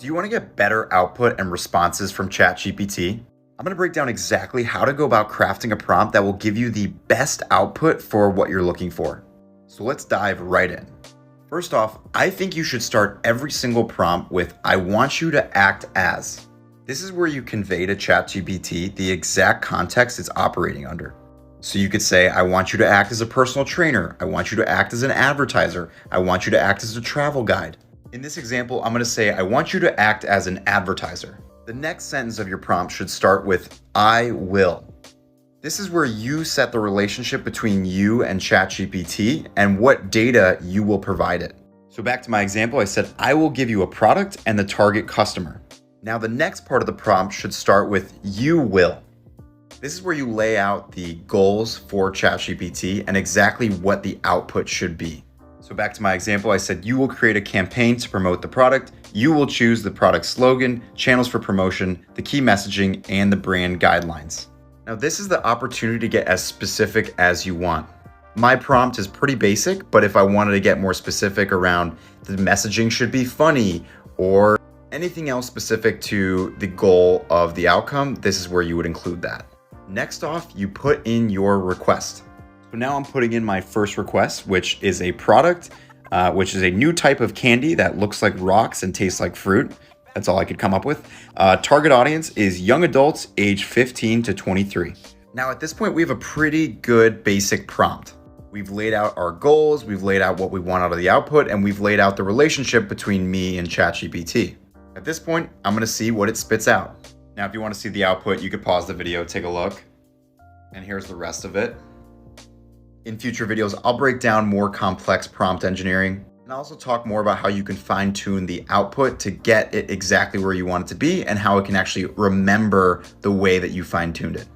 Do you want to get better output and responses from ChatGPT? I'm going to break down exactly how to go about crafting a prompt that will give you the best output for what you're looking for. So let's dive right in. First off, I think you should start every single prompt with "I want you to act as." This is where you convey to ChatGPT the exact context it's operating under. So you could say, "I want you to act as a personal trainer. I want you to act as an advertiser. I want you to act as a travel guide." In this example, I'm going to say, "I want you to act as an advertiser." The next sentence of your prompt should start with "I will." This is where you set the relationship between you and ChatGPT and what data you will provide it. So back to my example, I said, "I will give you a product and the target customer." Now the next part of the prompt should start with "you will." This is where you lay out the goals for ChatGPT and exactly what the output should be. So back to my example, I said, "You will create a campaign to promote the product. You will choose the product slogan, channels for promotion, the key messaging, and the brand guidelines." Now this is the opportunity to get as specific as you want. My prompt is pretty basic, but if I wanted to get more specific around the messaging should be funny or anything else specific to the goal of the outcome, this is where you would include that. Next off, you put in your request. So now I'm putting in my first request, which is a product, which is a new type of candy that looks like rocks and tastes like fruit. That's all I could come up with. Target audience is young adults age 15 to 23. Now at this point, we have a pretty good basic prompt. We've laid out our goals, we've laid out what we want out of the output, and we've laid out the relationship between me and ChatGPT. At this point, I'm gonna see what it spits out. Now, if you wanna see the output, you could pause the video, take a look, and here's the rest of it. In future videos, I'll break down more complex prompt engineering, and I'll also talk more about how you can fine tune the output to get it exactly where you want it to be and how it can actually remember the way that you fine tuned it.